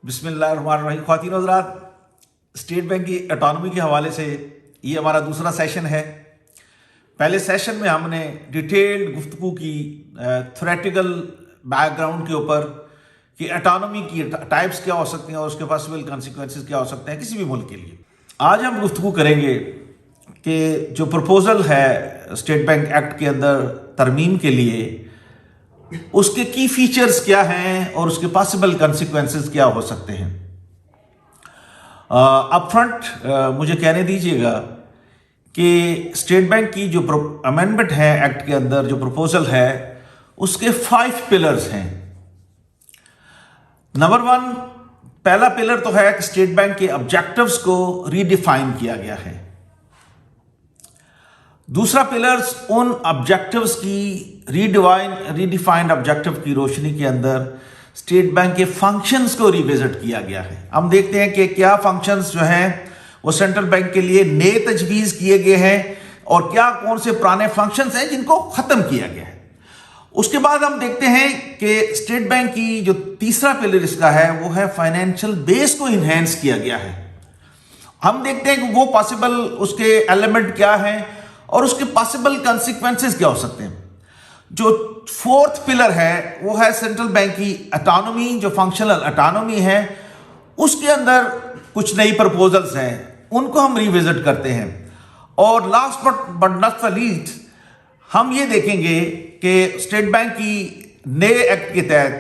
बिस्मिल्लाहिर्रहमानिर्रहीम। ख्वातीन और हज़रात, state bank की ऑटोनॉमी के हवाले से ये हमारा दूसरा सेशन है। पहले सेशन में हमने डिटेल्ड गुफ्तगू की थ्योरेटिकल बैकग्राउंड के ऊपर कि ऑटोनॉमी की टाइप्स क्या हो सकती हैं और उसके पॉसिबल कॉन्सिक्वेंसेस क्या हो सकते हैं किसी भी मुल्क के लिए। आज हम गुफ्तगू करेंगे कि जो प्रपोजल है स्टेट बैंक एक्ट के अंदर तरमीम के लिए, उसके की फीचर्स क्या हैं और उसके पॉसिबल कॉन्सिक्वेंसेस क्या हो सकते हैं। अप फ्रंट मुझे कहने दीजिएगा कि स्टेट बैंक की जो अमेंडमेंट है एक्ट के अंदर, जो प्रपोजल है, उसके 5 पिलर्स हैं। नंबर 1, पहला पिलर तो है कि स्टेट बैंक के ऑब्जेक्टिव्स को रीडिफाइन किया गया है। दूसरा पिलर्स उन ऑब्जेक्टिव्स की रीडिफाइंड ऑब्जेक्टिव की रोशनी के अंदर स्टेट बैंक के फंक्शंस को रिविजिट किया गया है। हम देखते हैं कि क्या फंक्शंस जो हैं वो सेंट्रल बैंक के लिए नए तजवीज़ किए गए हैं और क्या कौन से पुराने फंक्शंस हैं जिनको ख़त्म किया गया है। उसके बाद हम देखते हैं कि स्टेट बैंक की जो तीसरा पिलर इसका है वो है फाइनेंशियल बेस को इन्हेंस किया गया है। हम देखते हैं कि वो पॉसिबल उसके एलिमेंट क्या हैं और उसके पॉसिबल कॉन्सिक्वेंसेस क्या हो सकते हैं। जो 4th पिलर है वो है सेंट्रल बैंक की ऑटोनॉमी, जो फंक्शनल ऑटोनॉमी है, उसके अंदर कुछ नई प्रपोजल्स हैं, उनको हम रिविजिट करते हैं। और last but not the least हम ये देखेंगे कि स्टेट बैंक की नए एक्ट के तहत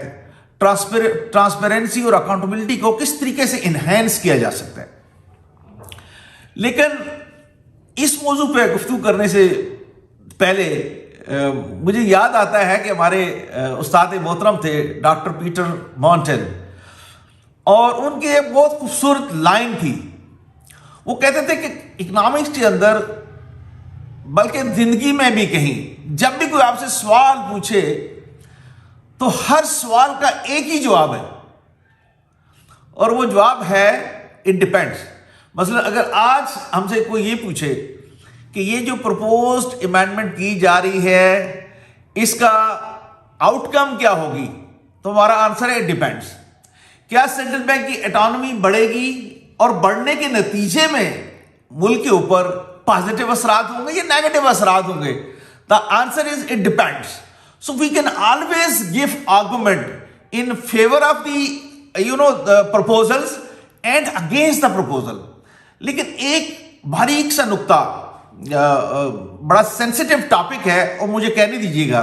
ट्रांसपेरेंसी और अकाउंटेबिलिटी को किस तरीके से इन्हेंस किया जा सकता है। लेकिन इस मौजू पे गुफ्तगू करने से पहले मुझे याद आता है कि हमारे उस्ताद मोहतरम थे डॉक्टर पीटर मॉन्टेन, और उनकी एक बहुत खूबसूरत लाइन थी। वो कहते थे कि इकोनॉमिक्स के अंदर, बल्कि जिंदगी में भी कहीं, जब भी कोई आपसे सवाल पूछे तो हर सवाल का एक ही जवाब है, और वो जवाब है इट डिपेंड्स। मतलब अगर आज हमसे कोई ये पूछे कि ये जो प्रपोज्ड अमेंडमेंट की जा रही है इसका आउटकम क्या होगी, तो हमारा आंसर है इट डिपेंड्स। क्या सेंट्रल बैंक की ऑटोनॉमी बढ़ेगी और बढ़ने के नतीजे में मुल्क के ऊपर पॉजिटिव असरात होंगे या नेगेटिव असरात होंगे? The answer is it depends. So we can always give argument in favour of the proposals and against the proposal. लेकिन एक बारीक सा नुक्ता, बड़ा सेंसिटिव टॉपिक है, और मुझे कहने दीजिएगा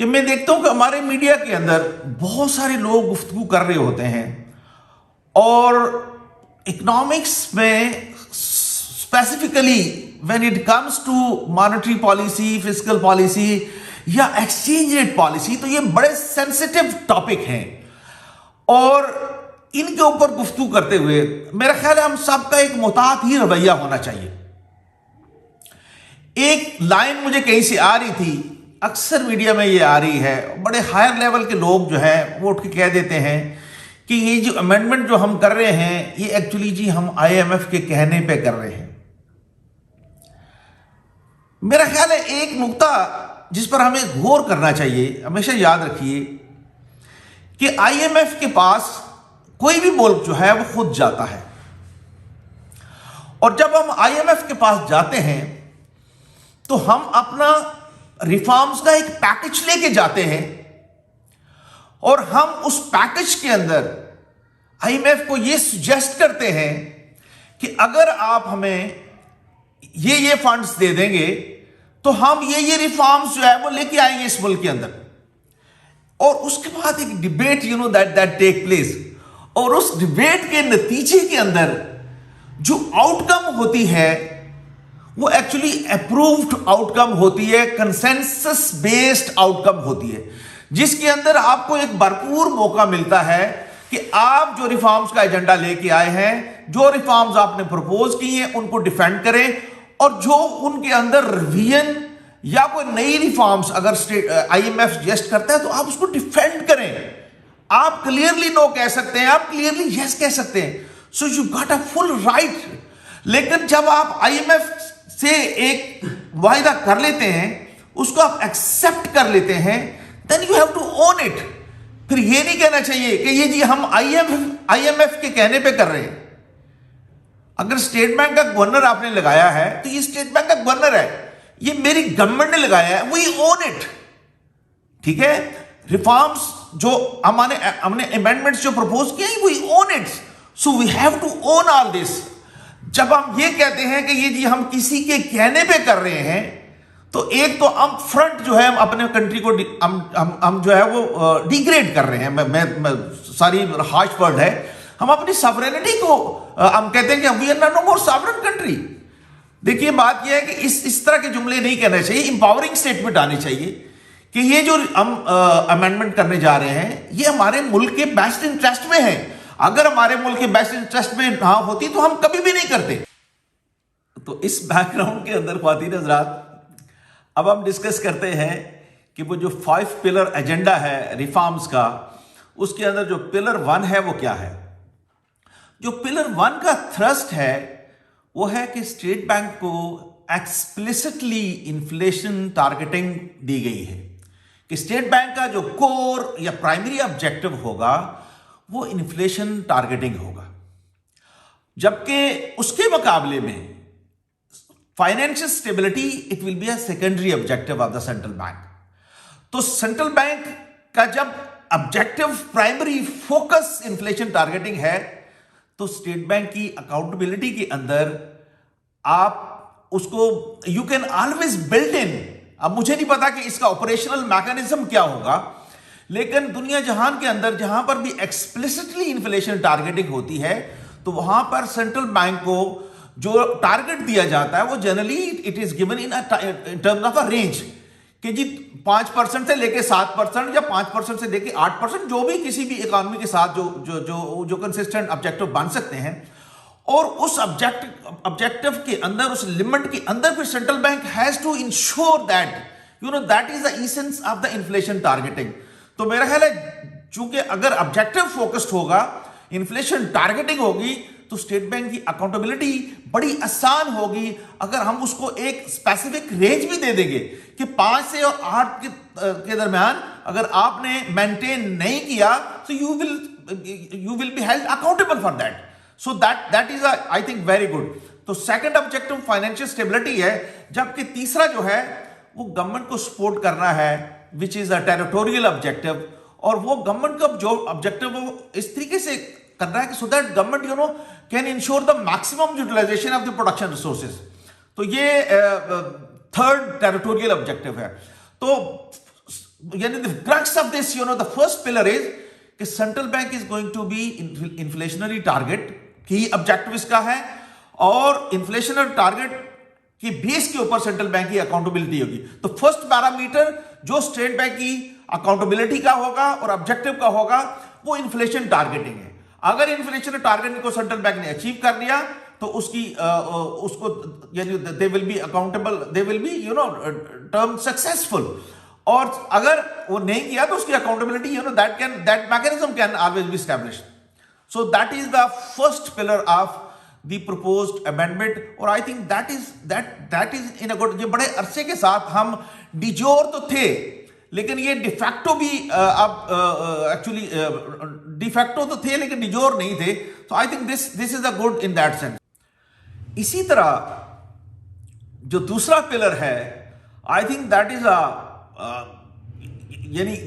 कि मैं देखता हूं कि हमारे मीडिया के अंदर बहुत सारे लोग गुफ्तगू कर रहे होते हैं और इकोनॉमिक्स में specifically when it comes to monetary policy, fiscal policy या एक्सचेंज रेट पॉलिसी, तो ये बड़े सेंसिटिव टॉपिक हैं। और इनके ऊपर गुफ्तगू करते हुए मेरा ख्याल है हम सबका एक मुतात ही रवैया होना चाहिए। एक लाइन मुझे कहीं से आ रही थी, अक्सर मीडिया में ये आ रही है, बड़े हायर लेवल के लोग जो हैं वो उठ के कह देते हैं कि ये जो अमेंडमेंट जो हम कर रहे हैं ये एक्चुअली जी हम IMF के कहने पे कर रहे हैं। मेरा ख्याल है एक नुक्ता जिस पर हमें गौर करना चाहिए, हमेशा याद रखिए कि IMF के पास कोई भी मुल्क जो है वो खुद जाता है, और जब हम IMF के पास जाते हैं तो हम अपना रिफॉर्म्स का एक पैकेज लेके जाते हैं, और हम उस पैकेज के अंदर IMF को ये सुजेस्ट करते हैं कि अगर आप हमें ये फंड्स दे देंगे तो हम ये रिफॉर्म्स जो है वो लेके आएंगे इस मुल्क के अंदर। और उसके बाद एक डिबेट दैट टेक प्लेस, और उस डिबेट के नतीजे के अंदर जो आउटकम होती है वो एक्चुअली अप्रूव्ड आउटकम होती है, कंसेंसस बेस्ड आउटकम होती है, जिसके अंदर आपको एक भरपूर मौका मिलता है कि आप जो रिफॉर्म्स का एजेंडा लेके आए हैं, जो रिफॉर्म्स आपने प्रपोज की हैं, उनको डिफेंड करें, और जो उनके अंदर रिवीजन या कोई नई रिफॉर्म्स अगर IMF सजेस्ट करता है तो आप उसको डिफेंड करें। आप क्लियरली नो कह सकते हैं, आप क्लियरली यस कह सकते हैं, so you got a full right. लेकिन जब आप IMF से एक वायदा कर लेते हैं, उसको आप एक्सेप्ट कर लेते हैं, then you have to own it. फिर ये नहीं कहना चाहिए कि ये जी हम आईएमएफ के कहने पे कर रहे हैं। अगर स्टेट बैंक का गवर्नर आपने लगाया है तो ये स्टेट बैंक का गवर्नर है, ये मेरी गवर्नमेंट ने लगाया है, वी ओन इट। ठीक है, रिफॉर्म्स जो हमने अमेंडमेंट्स जो प्रपोज किए, we own it, so we have to own all this. जब हम ये कहते हैं कि ये जी हम किसी के कहने पे कर रहे हैं, तो एक तो हम फ्रंट जो है हम अपने कंट्री को हम जो है वो डिग्रेड कर रहे हैं। मैं सारी हार्श वर्ड है, हम अपनी सॉवरेनिटी को हम कहते हैं कि we are no more sovereign country. देखिए बात यह है कि इस तरह के जुमले नहीं कहने चाहिए, इंपावरिंग स्टेटमेंट आनी चाहिए कि ये जो हम अमेंडमेंट करने जा रहे हैं ये हमारे मुल्क के बेस्ट इंटरेस्ट में है। अगर हमारे मुल्क के बेस्ट इंटरेस्ट में ना होती तो हम कभी भी नहीं करते। तो इस बैकग्राउंड के अंदर ख्वातीन हज़रात, अब हम डिस्कस करते हैं कि वो जो 5 पिलर एजेंडा है रिफॉर्म्स का, उसके अंदर जो पिलर 1 है वो क्या है। जो पिलर 1 का थ्रस्ट है वो है कि स्टेट बैंक को एक्सप्लिसिटली इन्फ्लेशन टारगेटिंग दी गई है कि स्टेट बैंक का जो कोर या प्राइमरी ऑब्जेक्टिव होगा वो इन्फ्लेशन टारगेटिंग होगा, जबकि उसके मुकाबले में financial stability it will be a secondary objective of the central bank. तो सेंट्रल बैंक का जब objective primary focus inflation targeting है, तो स्टेट बैंक की अकाउंटेबिलिटी के अंदर आप उसको you can always build in. अब मुझे नहीं पता कि इसका ऑपरेशनल मैकेनिज्म क्या होगा, लेकिन दुनिया जहान के अंदर जहां पर भी एक्सप्लिसिटली इन्फ्लेशन टारगेटिंग होती है, तो वहां पर सेंट्रल बैंक को जो टारगेट दिया जाता है वो generally it is given in terms of a range कि जी 5% से लेके 7% या 5% से लेके 8%, जो भी किसी भी इकोनॉमी के साथ जो कंसिस्टेंट ऑब्जेक्टिव बन सकते हैं। और उस ऑब्जेक्टिव के अंदर, उस लिमिट के अंदर फिर central bank has to ensure that that is the essence of the inflation targeting. तो मेरा ख्याल है चूंकि अगर ऑब्जेक्टिव फोकस्ड होगा, इन्फ्लेशन टारगेटिंग होगी, तो स्टेट बैंक की अकाउंटेबिलिटी बड़ी आसान होगी। अगर हम उसको एक स्पेसिफिक रेंज भी दे देंगे कि 5 से 8 के दरमियान अगर आपने मेंटेन नहीं किया, तो you will be held accountable for that. So that is I think very good. तो सेकंड ऑब्जेक्टिव फाइनेंशियल स्टेबिलिटी है, जबकि तीसरा जो है वो गवर्नमेंट को सपोर्ट करना है, which is a territorial objective. और वो गवर्नमेंट का जो ऑब्जेक्टिव वो इस तरीके से करना है कि so that government can ensure the maximum utilisation of the production resources. तो ये थर्ड टेरिटोरियल ऑब्जेक्टिव है। तो यानी the crux of this the first pillar is कि central bank is going to be inflationary target की objective इसका है, और इन्फ्लेशनरी टारगेट की बेस के ऊपर सेंट्रल बैंक की अकाउंटेबिलिटी होगी। तो फर्स्ट पैरामीटर जो स्टेट बैंक की अकाउंटेबिलिटी का होगा और ऑब्जेक्टिव का होगा वो इन्फ्लेशन टारगेटिंग है। अगर इन्फ्लेशन टारगेटिंग को सेंट्रल बैंक ने अचीव कर लिया तो उसको यानी they will be accountable, they will be term successful. और अगर वो नहीं किया तो उसकी accountability that mechanism can always be established. So that is the first pillar of the proposed amendment. और I think that is in a good. ये बड़े अरसे के साथ हम डिजोर तो थे, लेकिन ये डिफैक्टो भी अब एक्चुअली डिफैक्टो तो थे लेकिन डिजोर नहीं थे। तो I think this is a good in that sense. इसी तरह जो दूसरा पिलर है, आई think that is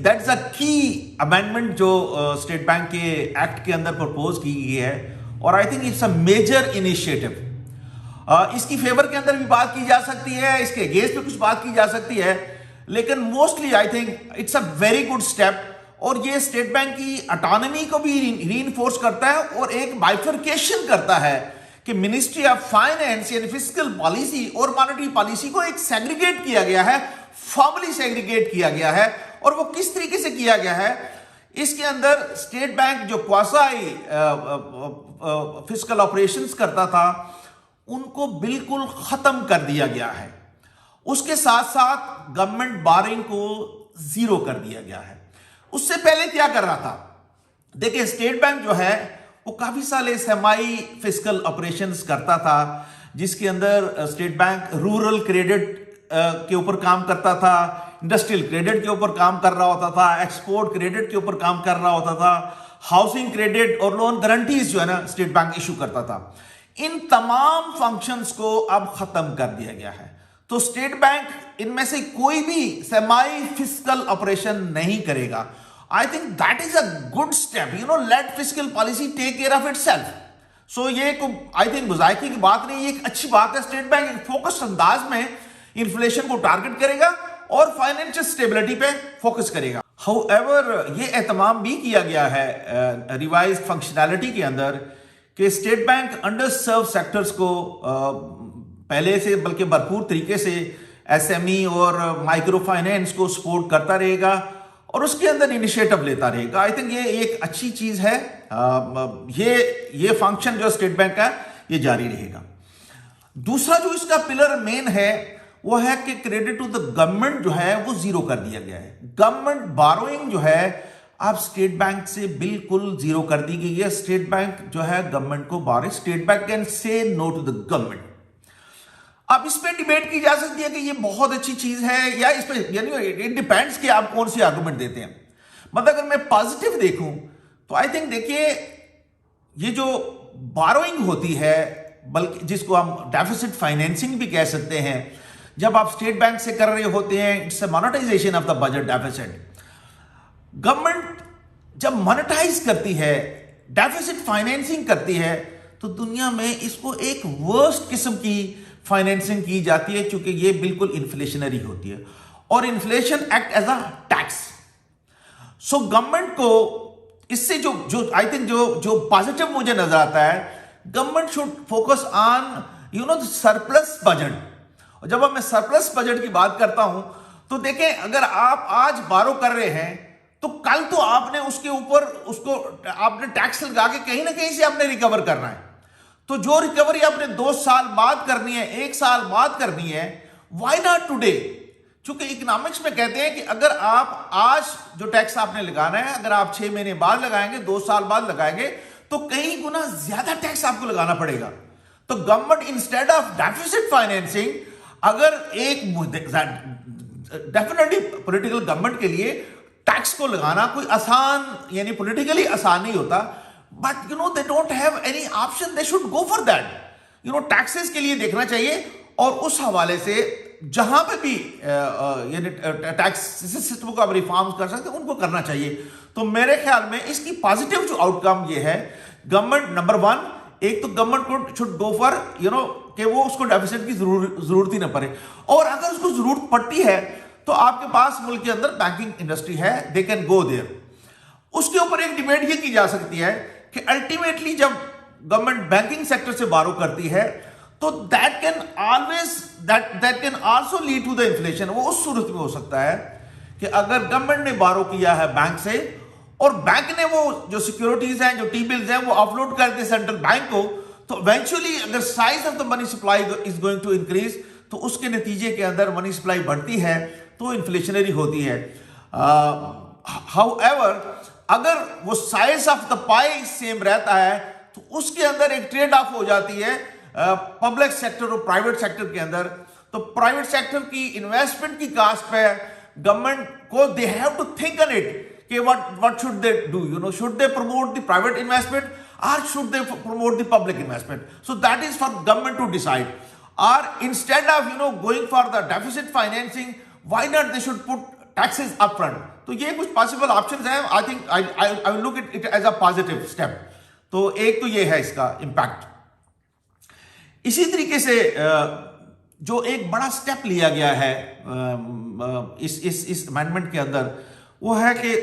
that is अ की अमेंडमेंट जो स्टेट बैंक के एक्ट के अंदर प्रपोज की गई है, और I think it's a major initiative. इसकी फेवर के अंदर भी बात की जा सकती है, इसके अगेंस्ट में कुछ बात की जा सकती है, लेकिन mostly I think it's a very good step. और ये स्टेट बैंक की ऑटोनॉमी को भी रीइंफोर्स करता है और एक बाइफर्केशन करता है कि मिनिस्ट्री ऑफ फाइनेंस यानी फिस्कल पॉलिसी और मॉनेटरी पॉलिसी को एक सेग्रीगेट किया गया है, फॉर्मली सेग्रीगेट किया गया है। और वो किस तरीके से किया गया है, इसके अंदर स्टेट बैंक जो क्वासाई फिस्कल ऑपरेशंस करता था उनको बिल्कुल खत्म कर दिया गया है। उसके साथ साथ गवर्नमेंट बारिंग को जीरो कर दिया गया है। उससे पहले क्या कर रहा था, देखिए स्टेट बैंक जो है वो काफी साल सेमाई फिस्कल ऑपरेशंस करता था, जिसके अंदर स्टेट बैंक रूरल क्रेडिट के ऊपर काम करता था, इंडस्ट्रियल क्रेडिट के ऊपर काम कर रहा होता था, एक्सपोर्ट क्रेडिट के ऊपर काम कर रहा होता था, हाउसिंग क्रेडिट और लोन गारंटीज जो है ना स्टेट बैंक इशू करता था। इन तमाम फंक्शंस को अब खत्म कर दिया गया है। तो स्टेट बैंक इनमें से कोई भी सेमाई फिस्कल ऑपरेशन नहीं करेगा। I think that is a good step, let fiscal policy take care of itself. So ये आई थिंक मुजाहिके की बात नहीं, ये एक अच्छी बात है। स्टेट बैंक एक फोकस्ड अंदाज में इन्फ्लेशन को टारगेट करेगा और फाइनेंशियल स्टेबिलिटी पे फोकस करेगा। हाउएवर ये एहतमाम भी किया गया है रिवाइज फंक्शनैलिटी के अंदर कि स्टेट बैंक अंडर सर्व सेक्टर्स को पहले से बल्कि भरपूर तरीके से एसएमई और माइक्रो फाइनेंस को सपोर्ट करता रहेगा और उसके अंदर इनिशिएटिव लेता रहेगा। आई थिंक ये एक अच्छी चीज है। ये फंक्शन जो स्टेट बैंक का ये जारी रहेगा। दूसरा जो इसका पिलर मेन है वो है कि क्रेडिट टू द गवर्नमेंट जो है वो जीरो कर दिया गया है। गवर्नमेंट बारोइंग जो है अब स्टेट बैंक से बिल्कुल जीरो कर दी गई है। स्टेट बैंक जो है गवर्नमेंट को बारे, state bank can say no to the government. अब इस पे डिबेट की जा सकती है कि ये बहुत अच्छी चीज है या इस पे, यानी इट डिपेंड्स कि आप कौन सी आर्गुमेंट देते हैं। मतलब अगर मैं पॉजिटिव देखूं तो आई थिंक देखिए ये जो बारोइंग होती है, बल्कि जिसको हम डेफिसिट फाइनेंसिंग भी कह सकते हैं, जब आप स्टेट बैंक से कर रहे होते हैं, it's a monetisation of the budget deficit. Government जब मोनेटाइज करती है, डेफिसिट फाइनेंसिंग करती है, तो दुनिया में इसको एक वर्स्ट किस्म की फाइनेंसिंग की जाती है, क्योंकि ये बिल्कुल इन्फ्लेशनरी होती है और inflation act as a tax. So government को इससे जो आई थिंक जो पॉजिटिव मुझे नजर आता है, government should focus on surplus budget. और जब मैं सरप्लस बजट की बात करता हूं तो देखें, अगर आप आज बारो कर रहे हैं तो कल तो आपने उसके ऊपर उसको आपने टैक्स लगा के कहीं ना कहीं से आपने रिकवर करना है। तो जो रिकवरी आपने 2 साल बाद करनी है, 1 साल बाद करनी है, व्हाई नॉट टुडे? क्योंकि इकोनॉमिक्स में कहते हैं कि अगर आप आज जो टैक्स आपने लगाना है, अगर आप 6 महीने बाद लगाएंगे, 2 साल बाद लगाएंगे, तो कई गुना ज्यादा टैक्स आपको लगाना पड़ेगा। तो government instead of deficit financing, अगर एक डेफिनेटली पॉलिटिकल गवर्नमेंट के लिए टैक्स को लगाना कोई आसान, यानी पॉलिटिकली आसान नहीं होता, but they don't have any option, they should go for that. Taxes के लिए देखना चाहिए और उस हवाले से जहां पे भी यानी टैक्स सिस्टम को आप रिफॉर्म कर सकते हैं, उनको करना चाहिए। तो मेरे ख्याल में इसकी पॉजिटिव जो आउटकम ये है, गवर्नमेंट नंबर 1, एक तो गवर्नमेंट को शुड गो फॉर कि वो उसको डेफिसिट की जरूरत ही ना पड़े, और अगर उसको जरूरत पड़ती है तो आपके पास मुल्क के अंदर बैंकिंग इंडस्ट्री है, दे कैन गो देयर। उसके ऊपर एक डिबेट ये की जा सकती है कि अल्टीमेटली जब गवर्नमेंट बैंकिंग सेक्टर से बारो करती है तो that can also lead to the inflation. वो उस सूरत में हो सकता है कि अगर गवर्नमेंट ने बारो किया है बैंक से और बैंक ने वो जो सिक्योरिटीज हैं, जो टी बिल्स हैं, वो ऑफलोड कर दिए सेंट्रल बैंक को, तो इवेंचुअली अगर size of the money supply is going to increase, तो उसके नतीजे के अंदर मनी सप्लाई बढ़ती है तो इन्फ्लेशनरी होती है। हाउएवर अगर वो size of the pi same रहता है तो उसके अंदर एक ट्रेड ऑफ हो जाती है पब्लिक सेक्टर और प्राइवेट सेक्टर के अंदर। तो प्राइवेट सेक्टर की इन्वेस्टमेंट की कास्ट पे गवर्नमेंट को they have to think on it कि what should they do? Should they promote the private investment or should they promote the public investment? So that is for government to decide. Or instead of going for the deficit financing, why not they should put taxes upfront? तो ये कुछ possible options हैं। I think I will look it as a positive step. तो एक तो ये है इसका इम्पैक्ट। इसी तरीके से जो एक बड़ा स्टेप लिया गया है इस अमेंडमेंट के अंदर, वो है कि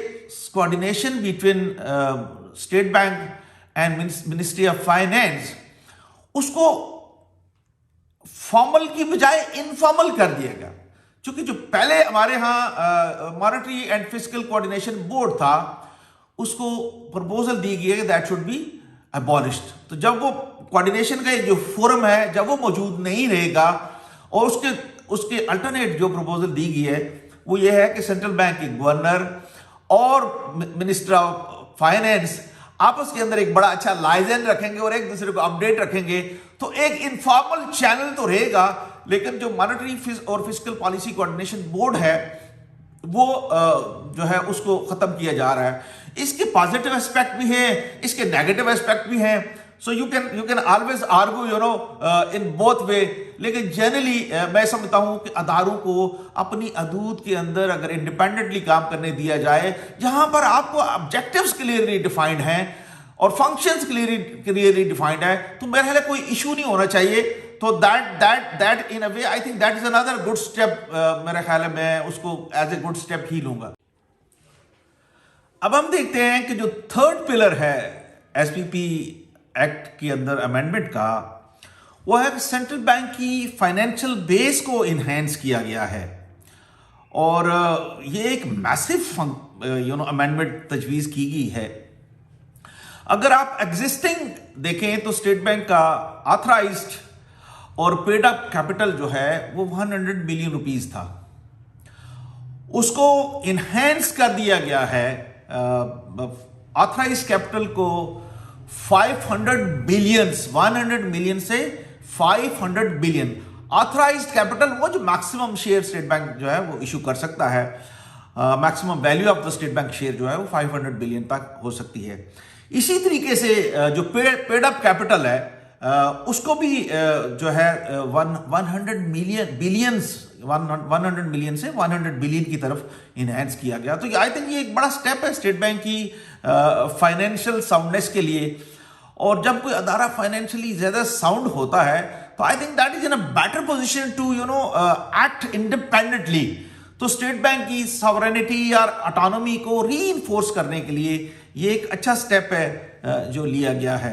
coordination between state bank and ministry of finance, उसको फॉर्मल की बजाय इनफॉर्मल कर दिया गया। क्योंकि जो पहले हमारे यहाँ monetary and fiscal coordination board था, उसको प्रपोजल दी गई है कि दैट शुड बी अबॉलिश्ड। तो जब वो कोऑर्डिनेशन का एक जो फोरम है, जब वो मौजूद नहीं रहेगा, और उसके अल्टरनेट जो प्रपोजल दी गई है वो ये है कि सेंट्रल बैंक के गवर्नर और मिनिस्टर ऑफ फाइनेंस आपस के अंदर एक बड़ा अच्छा लाइजन रखेंगे और एक दूसरे को अपडेट रखेंगे। तो एक इनफॉर्मल चैनल तो रहेगा, लेकिन जो मॉनेटरी और फिस्कल पॉलिसी कोऑर्डिनेशन बोर्ड है वो जो है उसको खत्म किया जा रहा है। इसके पॉजिटिव एस्पेक्ट भी है, इसके नेगेटिव एस्पेक्ट भी हैं। So you can always argue in both way, लेकिन जनरली मैं समझता हूं कि अदारों को अपनी हदूद के अंदर अगर इंडिपेंडेंटली काम करने दिया जाए, जहां पर आपको ऑब्जेक्टिव्स क्लियरली डिफाइंड हैं और फंक्शंस क्लियरली डिफाइंड है, तो मेरे ख्याल कोई इशू नहीं होना चाहिए। तो that in a way I think that is another good step. मेरे ख्याल में मैं उसको एज ए गुड स्टेप ही लूंगा। अब हम देखते हैं कि जो थर्ड पिलर है एसपीपी एक्ट के अंदर अमेंडमेंट का, वो है कि सेंट्रल बैंक की फाइनेंशियल बेस को इन्हेंस किया गया है। और ये एक मैसिव अमेंडमेंट तजवीज़ की गई है। अगर आप एग्जिस्टिंग देखें तो स्टेट बैंक का ऑथराइज्ड और पेड अप कैपिटल जो है वो 100 बिलियन रुपीस था, उसको इन्हेंस कर दिया गया है। ऑथराइज्ड कैपिटल को 500 बिलियन, 100 मिलियन से 500 बिलियन ऑथराइज्ड कैपिटल, वो जो मैक्सिमम शेयर स्टेट बैंक जो है वो इशू कर सकता है। Maximum value of the state bank share जो है वो 500 बिलियन तक हो सकती है। इसी तरीके से जो पेड अप कैपिटल है उसको भी जो है 100 मिलियन से 100 बिलियन की तरफ इनहेंस किया गया। तो आई थिंक ये एक बड़ा स्टेप है स्टेट बैंक की फाइनेंशियल साउंडनेस के लिए। और जब कोई अदारा फाइनेंशियली ज्यादा साउंड होता है तो I think that is in a better position to act independently. तो स्टेट बैंक की सॉवरेनिटी और ऑटोनॉमी को रीइंफोर्स करने के लिए ये एक अच्छा स्टेप है जो लिया गया है।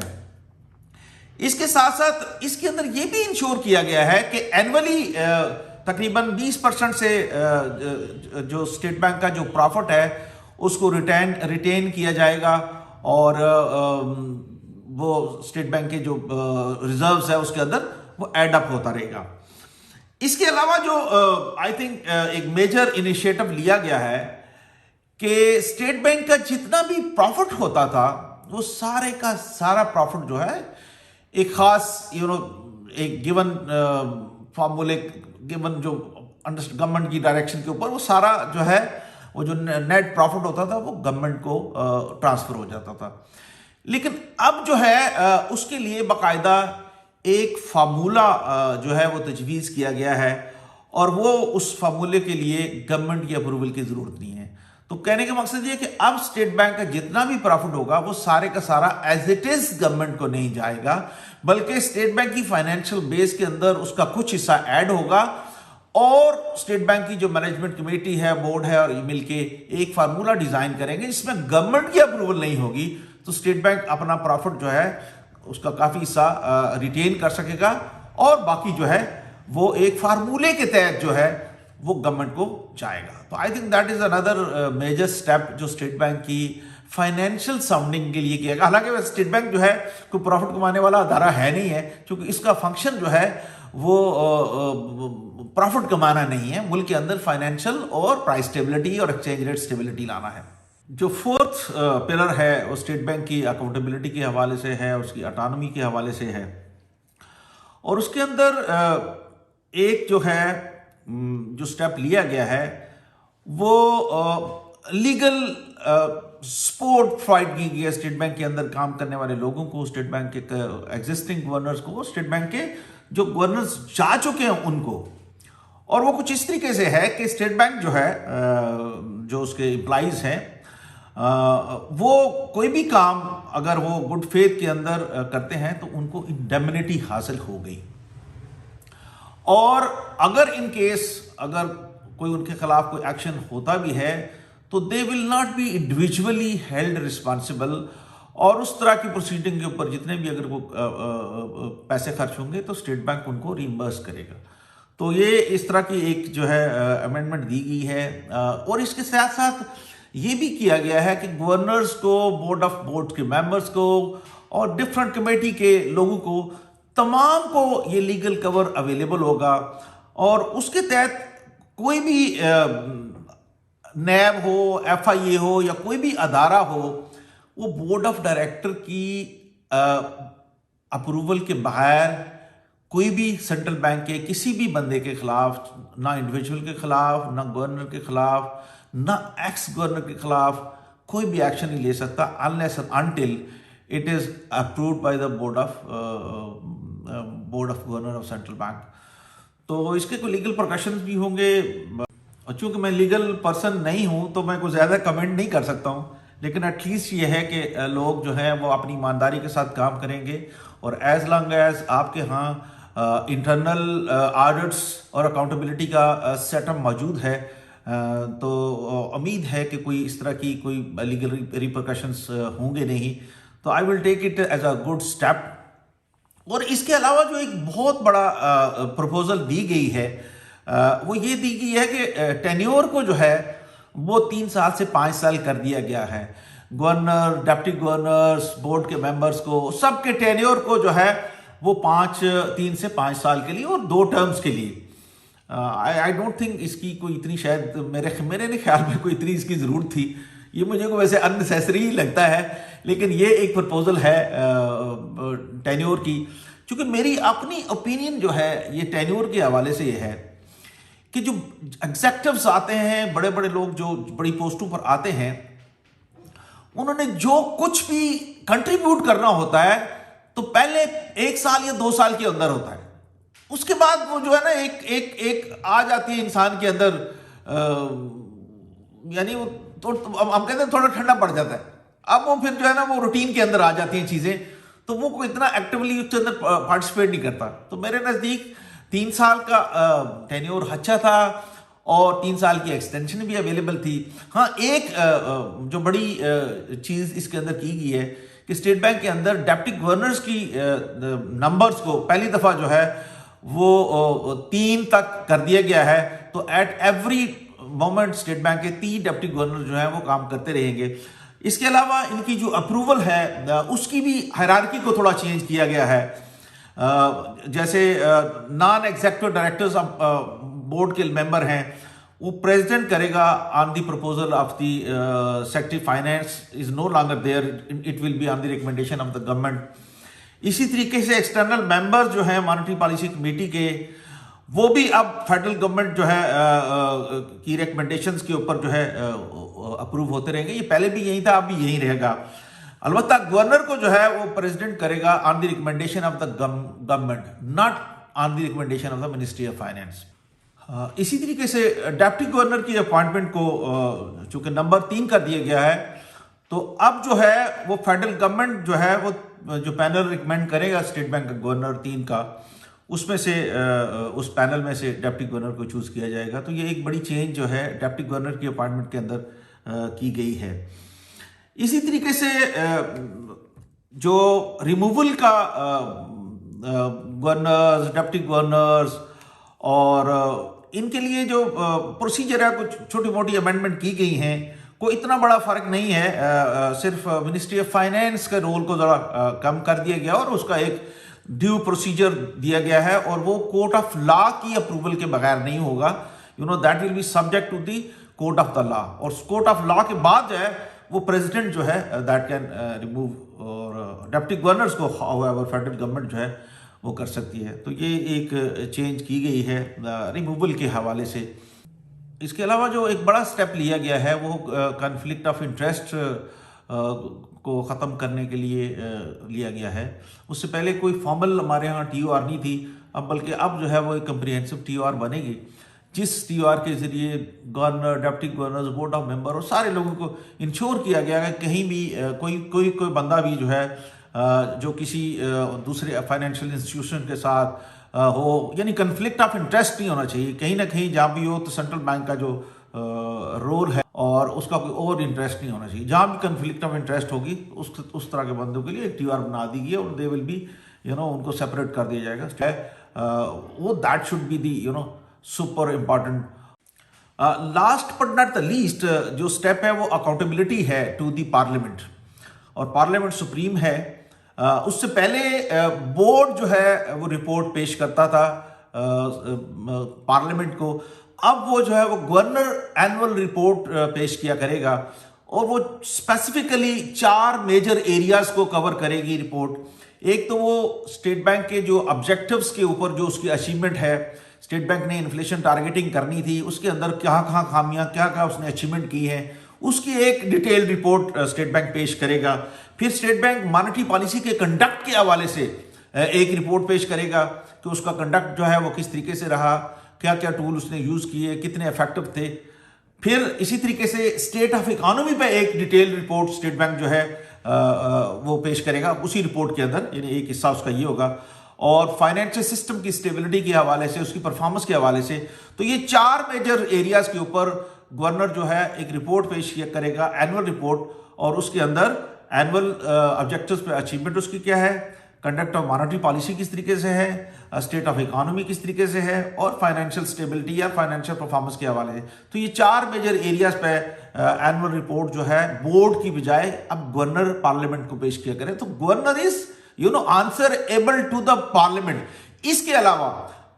इसके साथ साथ इसके अंदर ये भी इंश्योर किया गया है कि एनुअली तकरीबन 20% से जो स्टेट बैंक का जो प्रॉफिट है उसको रिटेन किया जाएगा और वो स्टेट बैंक के जो रिजर्व्स है उसके अंदर वो एड अप होता रहेगा। इसके अलावा जो आई थिंक एक मेजर इनिशिएटिव लिया गया है कि स्टेट बैंक का जितना भी प्रॉफिट होता था वो सारे का सारा प्रॉफिट जो है एक खास एक गिवन फॉर्मूले, गिवन जो गवर्नमेंट की डायरेक्शन के ऊपर वो सारा जो है वो जो नेट प्रॉफिट होता था वो गवर्नमेंट को ट्रांसफर हो जाता था। लेकिन अब जो है उसके लिए बाकायदा एक फार्मूला जो है वो तजवीज़ किया गया है और वो उस फार्मूले के लिए गवर्नमेंट की अप्रूवल की ज़रूरत नहीं है। तो कहने का मकसद ये कि अब स्टेट बैंक का जितना भी प्रॉफिट होगा वो सारे का सारा एज इट इज गवर्नमेंट को नहीं जाएगा, बल्कि स्टेट बैंक की फाइनेंशियल बेस के अंदर उसका कुछ हिस्सा ऐड होगा और स्टेट बैंक की जो मैनेजमेंट कमेटी है, बोर्ड है और मिलके एक फार्मूला डिजाइन करेंगे जिसमें गवर्नमेंट की अप्रूवल नहीं होगी। तो स्टेट बैंक अपना प्रॉफिट जो है उसका काफी हिस्सा रिटेन कर सकेगा और बाकी जो है वो एक फार्मूले के तहत जो है वो गवर्नमेंट को जाएगा। तो I think that is another major step जो स्टेट बैंक की फाइनेंशियल साउंडिंग के लिए किया गया। हालांकि स्टेट बैंक जो है कोई प्रॉफिट कमाने वाला अदारा है नहीं है, क्योंकि इसका फंक्शन जो है वो प्रॉफिट कमाना नहीं है, मुल्क के अंदर फाइनेंशियल और प्राइस स्टेबिलिटी और एक्सचेंज रेट स्टेबिलिटी लाना है। जो फोर्थ पिलर है वो स्टेट बैंक की अकाउंटेबिलिटी के हवाले से है, उसकी ऑटोनॉमी के हवाले से है और उसके अंदर एक जो है जो स्टेप लिया गया है वो लीगल सपोर्ट प्रोवाइड की गई है स्टेट बैंक के अंदर काम करने वाले लोगों को, स्टेट बैंक के एग्जिस्टिंग गवर्नर्स को, स्टेट बैंक के जो गवर्नर्स जा चुके हैं उनको। और वो कुछ इस तरीके से है कि स्टेट बैंक जो है जो उसके एम्प्लॉइज हैं वो कोई भी काम अगर वो गुड फेथ के अंदर करते हैं तो उनको इंडेमनिटी हासिल हो गई और अगर इन केस अगर कोई उनके खिलाफ कोई एक्शन होता भी है तो they will not be individually held responsible और उस तरह की प्रोसीडिंग के ऊपर जितने भी अगर वो पैसे खर्च होंगे तो स्टेट बैंक उनको रिइंबर्स करेगा। तो ये इस तरह की एक जो है अमेंडमेंट दी गई है और इसके साथ साथ ये भी किया गया है कि गवर्नर्स को, बोर्ड ऑफ बोर्ड के मेंबर्स को और डिफरेंट कमेटी के लोगों को तमाम को ये लीगल कवर अवेलेबल होगा और उसके तहत कोई भी नैब हो, एफआईए हो या कोई भी अदारा हो वो बोर्ड ऑफ डायरेक्टर की अप्रूवल के बगैर कोई भी सेंट्रल बैंक के किसी भी बंदे के खिलाफ, ना इंडिविजुअल के खिलाफ, ना गवर्नर के खिलाफ, ना एक्स गवर्नर के खिलाफ कोई भी एक्शन नहीं ले सकता unless until it is approved by the board of governor of central bank. तो इसके कोई लीगल प्रिकॉशंस भी होंगे। और चूंकि मैं लीगल पर्सन नहीं हूं तो मैं कोई ज़्यादा कमेंट नहीं कर सकता हूं, लेकिन एटलीस्ट ये है कि लोग जो हैं वो अपनी ईमानदारी के साथ काम करेंगे और एज लॉन्ग एज आपके यहाँ इंटरनल ऑडिट्स और अकाउंटेबिलिटी का सेटअप मौजूद है तो उम्मीद है कि कोई इस तरह की कोई लीगल रिपरकशंस होंगे नहीं। तो I will take it as a good step. और इसके अलावा जो एक बहुत बड़ा प्रपोजल दी गई है वो ये दी गई है कि टेन्योर को जो है वो 3 साल से 5 साल कर दिया गया है। गवर्नर, डिप्टी गवर्नर्स, बोर्ड के मेंबर्स को, सबके टेन्योर को जो है वो 3 से 5 साल के लिए और 2 टर्म्स के लिए। आई डोंट थिंक इसकी कोई इतनी, शायद मेरे ख्याल में कोई इतनी इसकी ज़रूरत थी। ये मुझे को वैसे अननेसेसरी ही लगता है, लेकिन ये एक प्रपोजल है टेन्योर की। क्योंकि मेरी अपनी ओपिनियन जो है ये टेन्योर के हवाले से ये है कि जो एग्जेक्टिव्स आते हैं, बड़े बड़े लोग जो बड़ी पोस्टों पर आते हैं, उन्होंने जो कुछ भी कंट्रीब्यूट करना होता है तो पहले 1 साल या 2 साल के अंदर होता है। उसके बाद वो जो है ना एक आ जाती है इंसान के अंदर, यानी वो तो हम कहते हैं थोड़ा ठंडा पड़ जाता है। अब वो फिर जो है ना वो रूटीन के अंदर आ जाती हैं चीज़ें, तो वो कोई इतना एक्टिवली उसके अंदर पार्टिसिपेट नहीं करता। तो मेरे नज़दीक 3 साल का टेन्योर अच्छा था और 3 साल की एक्सटेंशन भी अवेलेबल थी। हाँ, एक जो बड़ी चीज़ इसके अंदर की गई है कि स्टेट बैंक के अंदर डिप्टी गवर्नर्स की नंबर्स को पहली दफ़ा जो है वो 3 तक कर दिया गया है। तो at every moment state Bank के 3 डिप्टी गवर्नर जो है वो काम करते रहेंगे। इसके अलावा इनकी जो अप्रूवल है उसकी भी हायरार्की को थोड़ा चेंज किया गया है। जैसे नॉन एग्जीक्यूटिव डायरेक्टर्स बोर्ड के मेंबर हैं, वो प्रेसिडेंट करेगा on the proposal of the secretary finance is no longer there, it will be on the recommendation of the government. इसी तरीके से एक्सटर्नल मेंबर जो हैं मॉनेटरी पॉलिसी कमेटी के, वो भी अब फेडरल गवर्नमेंट जो है की रिकमेंडेशंस के ऊपर जो है अप्रूव होते रहेंगे। ये पहले भी यही था, अब भी यही रहेगा। अलबत्ता गवर्नर को जो है वो प्रेसिडेंट करेगा on the recommendation of the government, not on the recommendation of the ministry of finance. इसी तरीके से डिप्टी गवर्नर की अपॉइंटमेंट को चूंकि नंबर 3 कर दिया गया है, तो अब जो है वो फेडरल गवर्नमेंट जो है वो जो पैनल रिकमेंड करेगा स्टेट बैंक का गवर्नर 3 का, उसमें से उस पैनल में से डिप्टी गवर्नर को चूज किया जाएगा। तो ये एक बड़ी चेंज जो है डिप्टी गवर्नर की अपॉइंटमेंट के अंदर की गई है। इसी तरीके से जो रिमूवल का गवर्नर्स, डिप्टी गवर्नर्स और इनके लिए जो प्रोसीजर है, कुछ छोटी मोटी अमेंडमेंट की गई हैं, कोई इतना बड़ा फर्क नहीं है। सिर्फ मिनिस्ट्री ऑफ फाइनेंस के रोल को ज़रा कम कर दिया गया और उसका एक ड्यू प्रोसीजर दिया गया है और वो कोर्ट ऑफ लॉ की अप्रूवल के बगैर नहीं होगा। That will be subject to the court of the law, और कोर्ट ऑफ लॉ के बाद जो है वो प्रेसिडेंट जो है दैट कैन रिमूव, और डिप्टी गवर्नर्स को हाउएवर फेडरल गवर्नमेंट जो है वो कर सकती है। तो ये एक चेंज की गई है रिमूवल के हवाले से। इसके अलावा जो एक बड़ा स्टेप लिया गया है वो कॉन्फ्लिक्ट ऑफ इंटरेस्ट को ख़त्म करने के लिए लिया गया है। उससे पहले कोई फॉर्मल हमारे यहाँ TOR नहीं थी, अब बल्कि अब जो है वो एक कम्प्रिहेंसिव TOR बनेगी, जिस TOR के ज़रिए governor, deputy governors, board of member और सारे लोगों को इंश्योर किया गया है कहीं भी कोई बंदा भी जो है जो किसी दूसरे फाइनेंशियल इंस्टीट्यूशन के साथ हो, यानी कन्फ्लिक्ट ऑफ इंटरेस्ट नहीं होना चाहिए। कहीं ना कहीं जहाँ भी हो तो सेंट्रल बैंक का जो रोल है और उसका कोई और इंटरेस्ट नहीं होना चाहिए। जहाँ भी कन्फ्लिक्ट ऑफ इंटरेस्ट होगी उस तरह के बंदों के लिए एक TOR बना दी गई है और दे विल बी उनको सेपरेट कर दिया जाएगा। वो that should be the super important. Last but not the least जो स्टेप है वो अकाउंटेबिलिटी है टू दी पार्लियामेंट, और पार्लियामेंट सुप्रीम है। उससे पहले बोर्ड जो है वो रिपोर्ट पेश करता था पार्लियामेंट को, अब वो जो है वो गवर्नर एनुअल रिपोर्ट पेश किया करेगा और वो स्पेसिफिकली 4 मेजर एरियाज को कवर करेगी रिपोर्ट। एक तो वो स्टेट बैंक के जो ऑब्जेक्टिव्स के ऊपर जो उसकी अचीवमेंट है, स्टेट बैंक ने इन्फ्लेशन टारगेटिंग करनी थी, उसके अंदर कहाँ कहाँ खामियां, क्या क्या उसने अचीवमेंट की है, उसकी एक डिटेल रिपोर्ट स्टेट बैंक पेश करेगा। फिर स्टेट बैंक मॉनेटरी पॉलिसी के कंडक्ट के हवाले से एक रिपोर्ट पेश करेगा कि उसका कंडक्ट जो है वो किस तरीके से रहा, क्या क्या टूल उसने यूज़ किए, कितने इफेक्टिव थे। फिर इसी तरीके से स्टेट ऑफ इकोनॉमी पे एक डिटेल रिपोर्ट स्टेट बैंक जो है वो पेश करेगा उसी रिपोर्ट के अंदर, यानी एक हिस्सा उसका ये होगा। और फाइनेंशियल सिस्टम की स्टेबिलिटी के हवाले से, उसकी परफॉर्मेंस के हवाले से, तो ये 4 मेजर एरियाज के ऊपर गवर्नर जो है एक रिपोर्ट पेश करेगा, एनुअल रिपोर्ट, और उसके अंदर एनुअल ऑब्जेक्टिव्स पे अचीवमेंट उसकी क्या है, कंडक्ट ऑफ मॉनेटरी पॉलिसी किस तरीके से है, स्टेट ऑफ इकोनॉमी किस तरीके से है, और फाइनेंशियल स्टेबिलिटी या फाइनेंशियल परफॉर्मेंस के हवाले से। तो ये 4 मेजर एरियाज पे एनुअल रिपोर्ट जो है बोर्ड की बजाय अब गवर्नर पार्लियामेंट को पेश किया करे। तो governor is answerable to the parliament. इसके अलावा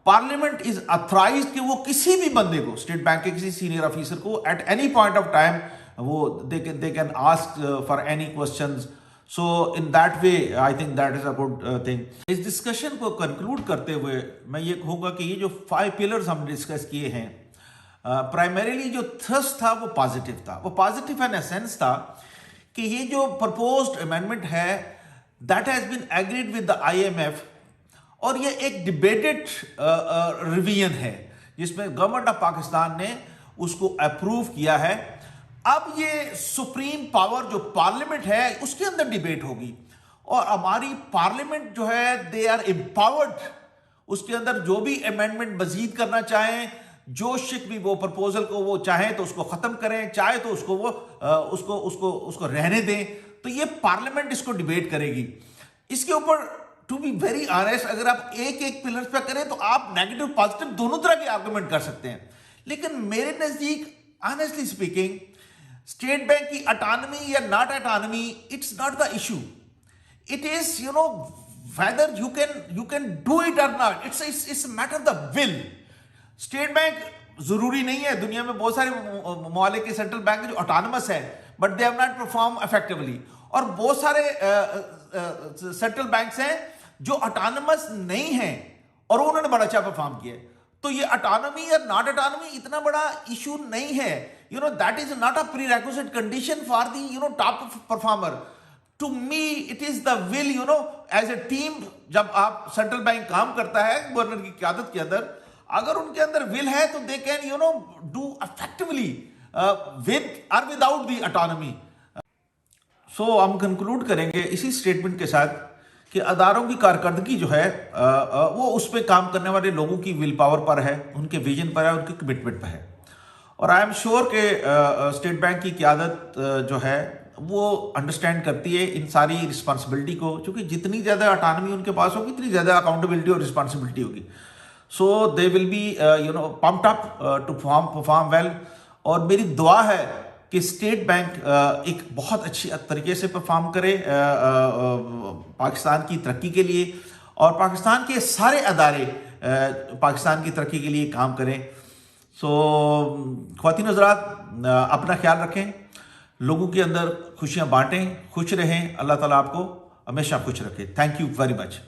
पार्लियामेंट इज अथॉराइज्ड कि वो किसी भी बंदे को, स्टेट बैंक के किसी सीनियर ऑफिसर को at any point of time वो they can ask for any questions. So in that way I think that is a good thing. इस डिस्कशन को कंक्लूड करते हुए मैं ये कहूँगा कि ये जो 5 पिलर्स हम डिस्कस किए हैं, प्राइमरीली जो थ्रस्ट था वो पॉजिटिव था। वो पॉजिटिव इन अ सेंस था कि ये जो प्रपोज्ड अमेंडमेंट है that has been agreed with the IMF, और ये एक डिबेटेड रिवीजन है जिसमें गवर्नमेंट ऑफ पाकिस्तान ने उसको अप्रूव किया है। अब ये सुप्रीम पावर जो पार्लियामेंट है उसके अंदर डिबेट होगी, और हमारी पार्लियामेंट जो है दे आर एम्पावर्ड, उसके अंदर जो भी अमेंडमेंट मजीद करना चाहें, जो शिक भी वो प्रपोजल को वो चाहें तो उसको खत्म करें, चाहे तो उसको वो उसको रहने दें। तो ये पार्लियामेंट इसको डिबेट करेगी। इसके ऊपर टू बी वेरी ऑनेस्ट, अगर आप एक एक पिलर पे करें तो आप नेगेटिव पॉजिटिव दोनों तरह के आर्गुमेंट कर सकते हैं। लेकिन मेरे नजदीक ऑनेस्टली स्पीकिंग स्टेट बैंक की ऑटोनॉमी या not autonomy, it's not the issue. It is whether you can do it और not. It's matter of the will. State Bank जरूरी नहीं है, दुनिया में बहुत सारे ममालिक के सेंट्रल बैंक जो ऑटोनमस है but they have not perform effectively, और बहुत सारे सेंट्रल बैंक्स हैं जो ऑटोनमस नहीं है और उन्होंने बड़ा अच्छा परफॉर्म किया। तो ये ऑटोनॉमी या नॉट ऑटोनॉमी इतना बड़ा इशू नहीं है। That is not a prerequisite condition for the top performer. To me it is the will, as a team. जब आप सेंट्रल बैंक काम करता है गवर्नर की क़यादत के अंदर, अगर उनके अंदर विल है तो they can do effectively with और विदाउट दी ऑटोनॉमी। सो हम कंक्लूड करेंगे इसी स्टेटमेंट के साथ कि अदारों की कारकर्दगी जो है वो उस पर काम करने वाले लोगों की विल पावर पर है, उनके विजन पर है, उनके कमिटमेंट पर है। और आई एम श्योर कि स्टेट बैंक की क़यादत जो है वो अंडरस्टैंड करती है इन सारी रिस्पॉन्सिबिलिटी को, क्योंकि जितनी ज़्यादा ऑटोनॉमी उनके पास होगी उतनी ज़्यादा अकाउंटेबिलिटी और रिस्पॉन्सिबिलिटी होगी। So they will be pumped up to perform well. और मेरी दुआ है कि स्टेट बैंक एक बहुत अच्छी तरीके से परफॉर्म करे पाकिस्तान की तरक्की के लिए, और पाकिस्तान के सारे अदारे पाकिस्तान की तरक्की के लिए काम करें। सो ख्वातीन हज़रात, अपना ख्याल रखें, लोगों के अंदर खुशियां बांटें, खुश रहें। अल्लाह ताला आपको हमेशा खुश रखे। Thank you very much.